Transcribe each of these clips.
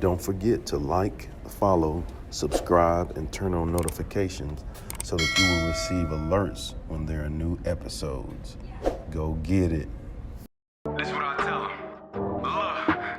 Don't forget to like, follow, subscribe, and turn on notifications so that you will receive alerts when there are new episodes. Go get it. That's what I tell them.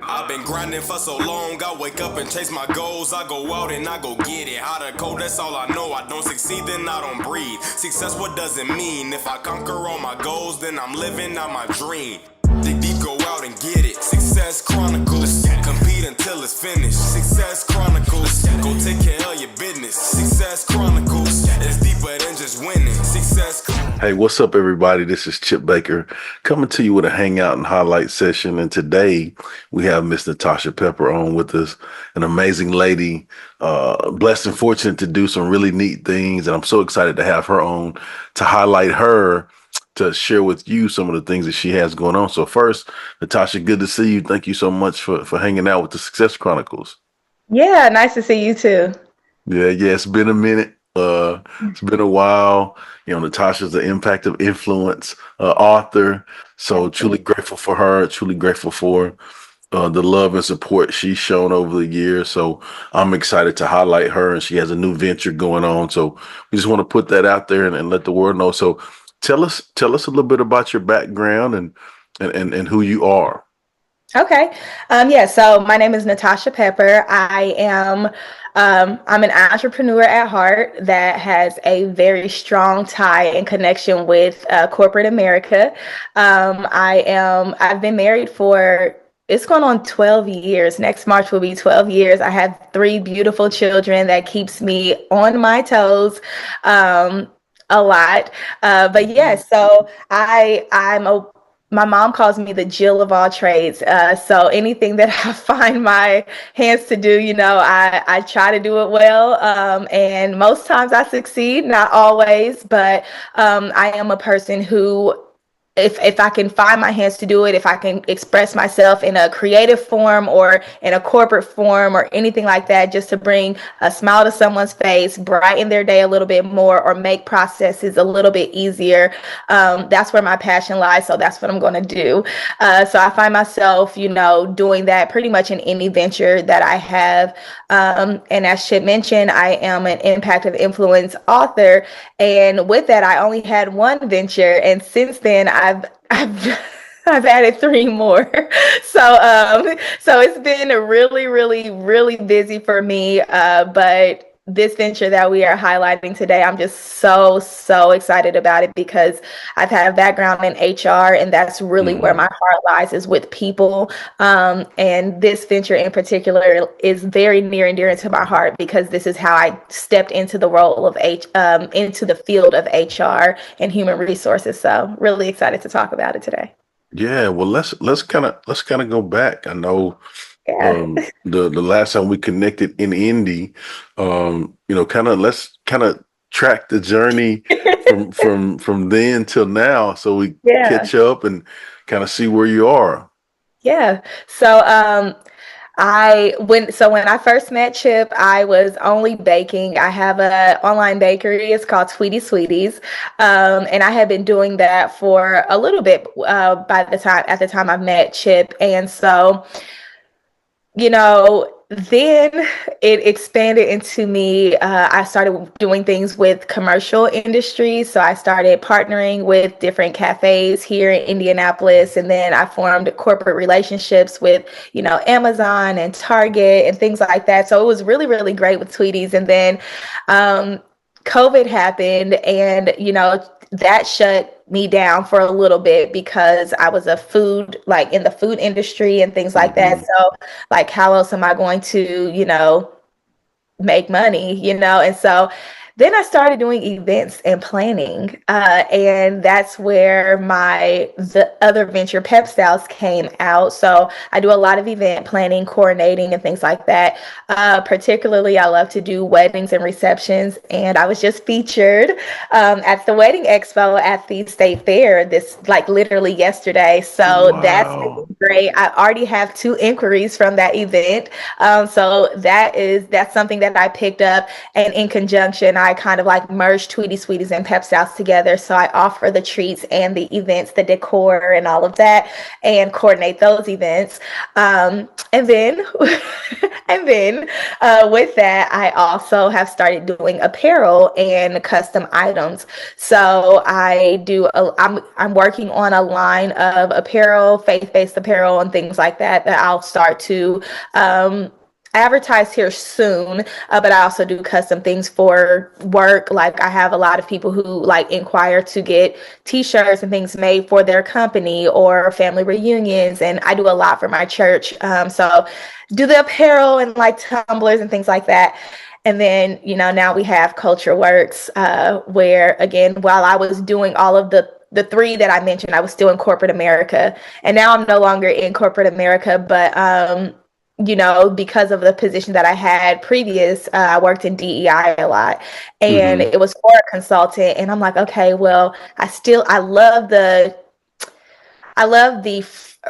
I've been grinding for so long, I wake up and chase my goals. I go out and I go get it. How to code, that's all I know. I don't succeed, then I don't breathe. Success, what does it mean? If I conquer all my goals, then I'm living out my dream. Dig deep, go out and get it. Success Chronicles. Compete until it's finished. Success Chronicles. Go take care of your business. Success Chronicles. It's deeper than just winning. Success Chronicles. Hey, what's up, everybody? This is Chip Baker coming to you with a hangout and highlight session. And today we have Miss NaTasha Pepper on with us, an amazing lady, blessed and fortunate to do some really neat things. And I'm so excited to have her on to highlight her, to share with you some of the things that she has going on. So first, NaTasha, good to see you. Thank you so much for hanging out with the Success Chronicles. Yeah, nice to see you too. Yeah, it's been a minute. It's been a while. You know, NaTasha's the Impact of Influence author. So truly grateful for her, truly grateful for the love and support she's shown over the years. So I'm excited to highlight her, and she has a new venture going on. So we just want to put that out there and let the world know. So tell us a little bit about your background and who you are. Okay. So my name is NaTasha Pepper. I'm an entrepreneur at heart that has a very strong tie and connection with corporate America. I've been married for it's going on 12 years. Next March will be 12 years. I have 3 beautiful children that keeps me on my toes. A lot. But yeah, so my mom calls me the Jill of all trades. So anything that I find my hands to do, I try to do it well. And most times I succeed, not always, but I am a person who, if I can find my hands to do it, if I can express myself in a creative form or in a corporate form or anything like that, just to bring a smile to someone's face, brighten their day a little bit more, or make processes a little bit easier, that's where my passion lies. So that's what I'm going to do. So I find myself, doing that pretty much in any venture that I have. And as Chip mentioned, I am an Impact of Influence author. And with that, I only had one venture. And since then, I've added 3 more. So it's been really, really, really busy for me. But this venture that we are highlighting today, I'm just so excited about it because I've had a background in HR, and that's really where my heart lies, is with people. And this venture in particular is very near and dear to my heart because this is how I stepped into the role of into the field of HR and human resources. So really excited to talk about it today. Yeah, well, let's kind of go back. I know. Yeah. The last time we connected in Indy, let's kind of track the journey from then till now, so we catch up and kind of see where you are. Yeah. So when I first met Chip, I was only baking. I have an online bakery. It's called Sweetie Sweeties. And I had been doing that for a little bit at the time I met Chip. And so then it expanded into me. I started doing things with commercial industries. So I started partnering with different cafes here in Indianapolis. And then I formed corporate relationships with, Amazon and Target and things like that. So it was really, really great with Sweeties. And then COVID happened, and, that shut me down for a little bit because I was in the food industry and things like that. So how else am I going to, make money, And so then I started doing events and planning, and that's where the other venture, Pep Styles, came out. So I do a lot of event planning, coordinating, and things like that. Particularly, I love to do weddings and receptions, and I was just featured at the Wedding Expo at the State Fair literally yesterday. So Wow. That's great. I already have 2 inquiries from that event. So that's something that I picked up, and in conjunction, I kind of like merged Tweety Sweeties and Pep Stouts together. So I offer the treats and the events, the decor and all of that, and coordinate those events. And then, with that, I also have started doing apparel and custom items. So I'm working on a line of apparel, faith-based apparel and things like that I'll start to advertise here soon, but I also do custom things for work. Like I have a lot of people who like inquire to get t-shirts and things made for their company or family reunions, and I do a lot for my church. So do the apparel and like tumblers and things like that. And then, now we have Culture Works, where again, while I was doing all of the three that I mentioned, I was still in corporate America, and now I'm no longer in corporate America, but because of the position that I had previous, I worked in DEI a lot, and it was for a consultant. And I'm like, okay, well, I love the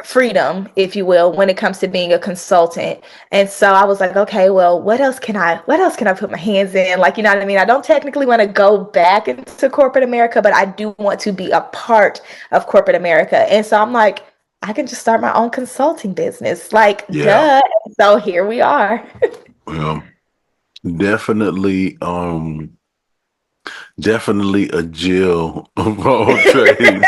freedom, if you will, when it comes to being a consultant. And so I was like, okay, well, what else can I put my hands in? Like, you know what I mean? I don't technically want to go back into corporate America, but I do want to be a part of corporate America. And so I'm like, I can just start my own consulting business. Like, duh. So here we are. Well, definitely, definitely a Jill of all trades.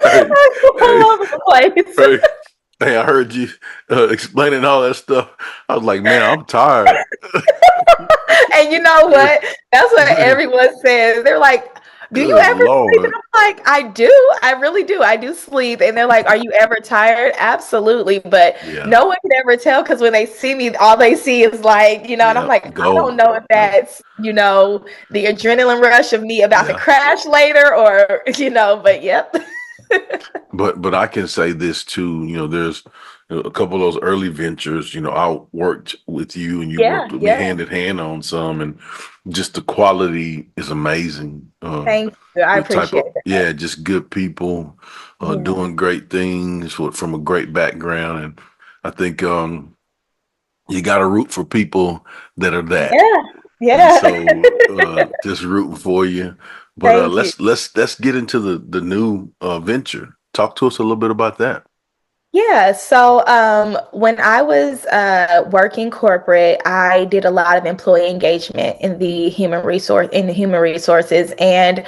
All over the place. Hey, I heard you explaining all that stuff. I was like, man, I'm tired. And you know what? That's what everyone says. They're like, do you ever sleep? And I'm like, I do. I really do. I do sleep. And they're like, are you ever tired? Absolutely. But no one can ever tell, because when they see me, all they see is like, and I'm like, I don't know if that's, the adrenaline rush of me about to crash later or, but yep. But I can say this too, there's a couple of those early ventures, I worked with you and you worked with me hand in hand on some, and just the quality is amazing. Thank you. I appreciate it. Yeah, just good people doing great things from a great background. And I think you got to root for people that are that. Yeah. And so just rooting for you. But let's get into the new venture. Talk to us a little bit about that. Yeah. So when I was working corporate, I did a lot of employee engagement in the human resources. And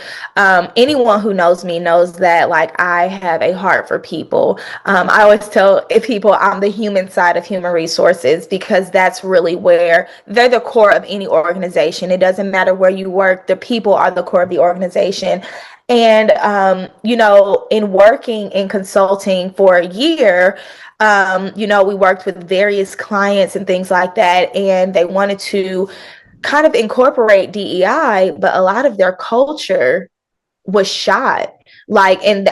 anyone who knows me knows that like I have a heart for people. I always tell people I'm the human side of human resources, because that's really where they're the core of any organization. It doesn't matter where you work, the people are the core of the organization. And, in working in consulting for a year, we worked with various clients and things like that, and they wanted to kind of incorporate DEI, but a lot of their culture was shot, like in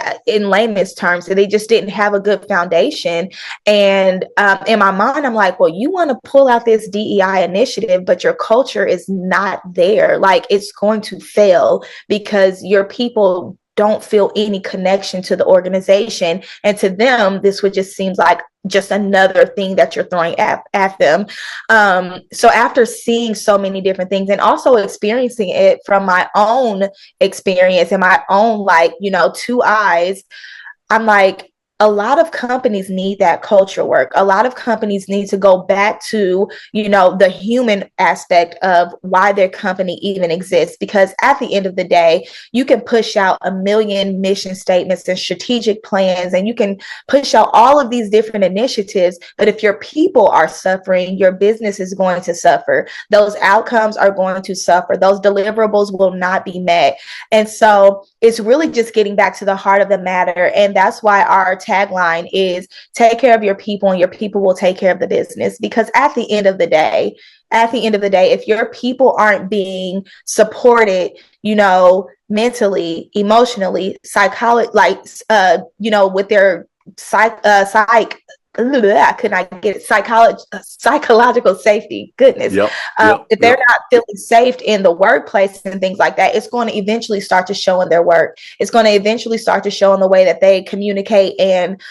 layman's terms. So they just didn't have a good foundation. And in my mind, I'm like, well, you want to pull out this DEI initiative, but your culture is not there. Like, it's going to fail because your people don't feel any connection to the organization. And to them, this would just seems like just another thing that you're throwing at them. So after seeing so many different things and also experiencing it from my own experience and my own, 2 eyes, I'm like, a lot of companies need that culture work. A lot of companies need to go back to, the human aspect of why their company even exists. Because at the end of the day, you can push out a million mission statements and strategic plans, and you can push out all of these different initiatives. But if your people are suffering, your business is going to suffer. Those outcomes are going to suffer. Those deliverables will not be met. And so it's really just getting back to the heart of the matter. And that's why our tagline is take care of your people and your people will take care of the business. Because at the end of the day, if your people aren't being supported, mentally, emotionally, with their I could not get it. Psychological safety. Goodness. If they're not feeling safe in the workplace and things like that, it's going to eventually start to show in their work. It's going to eventually start to show in the way that they communicate and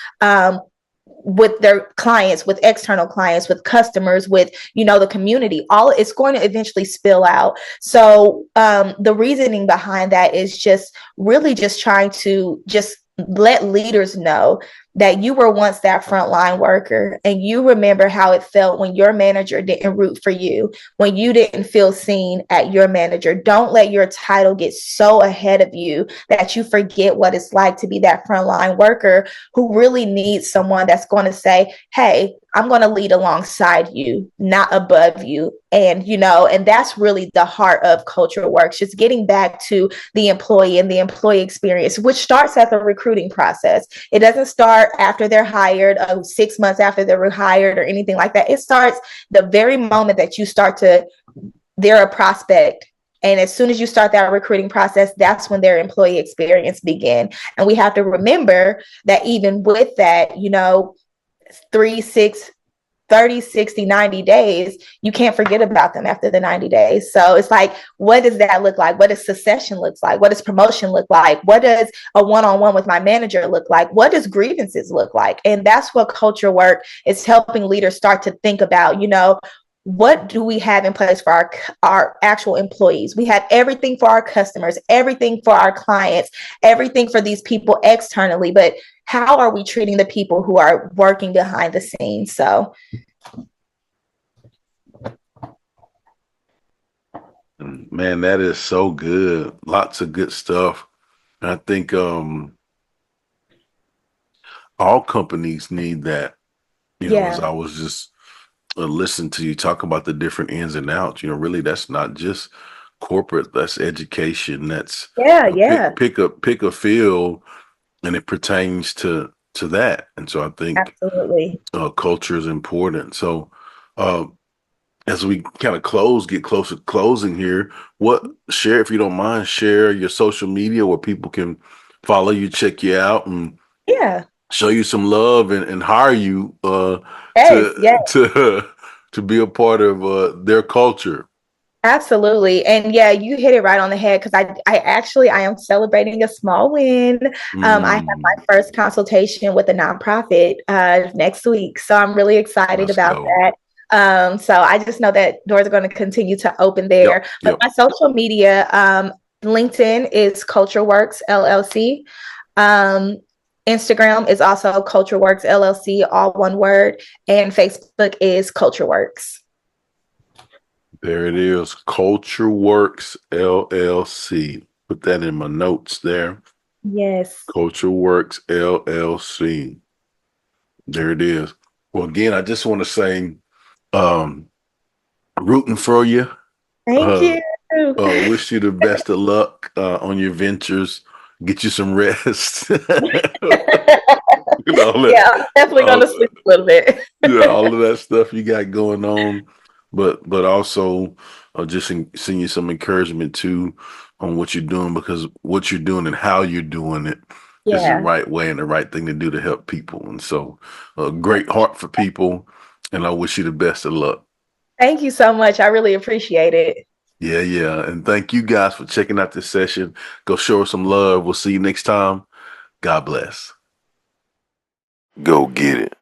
with their clients, with external clients, with customers, with, the community. All it's going to eventually spill out. So the reasoning behind that is just really just trying to just let leaders know that you were once that frontline worker, and you remember how it felt when your manager didn't root for you, when you didn't feel seen at your manager. Don't let your title get so ahead of you that you forget what it's like to be that frontline worker who really needs someone that's going to say, hey, I'm going to lead alongside you, not above you. And, and that's really the heart of Culture Works, just getting back to the employee and the employee experience, which starts at the recruiting process. It doesn't start after they're hired, 6 months after they're hired or anything like that. It starts the very moment that they're a prospect. And as soon as you start that recruiting process, that's when their employee experience begin. And we have to remember that even with that, 3, 6, 30, 60, 90 days, you can't forget about them after the 90 days. So it's like, what does that look like? What does succession look like? What does promotion look like? What does a one-on-one with my manager look like? What does grievances look like? And that's what Culture Work is helping leaders start to think about, what do we have in place for our actual employees? We have everything for our customers, everything for our clients, everything for these people externally, but how are we treating the people who are working behind the scenes? So, man, that is so good. Lots of good stuff. And I think all companies need that. As I was just listening to you talk about the different ins and outs, really that's not just corporate, that's education. That's pick a field, and it pertains to that. And so I think absolutely. Culture is important. So as we kind of get closer to closing here, share, if you don't mind, share your social media where people can follow you, check you out, and show you some love and hire you to be a part of their culture. Absolutely. And yeah, you hit it right on the head, because I am celebrating a small win. I have my first consultation with a nonprofit next week. So I'm really excited about that. So I just know that doors are going to continue to open there. But my social media, LinkedIn is Culture Works LLC. Instagram is also Culture Works LLC, all one word. And Facebook is Culture Works. There it is. Culture Works LLC. Put that in my notes there. Yes. Culture Works LLC. There it is. Well, again, I just want to say, rooting for you. Thank you. Wish you the best of luck on your ventures. Get you some rest. Yeah, I'm definitely going to sleep a little bit. All of that stuff you got going on. But also just send you some encouragement too on what you're doing, because what you're doing and how you're doing it is the right way and the right thing to do to help people. And so a great heart for people, and I wish you the best of luck. Thank you so much. I really appreciate it. Yeah. And thank you guys for checking out this session. Go show us some love. We'll see you next time. God bless. Go get it.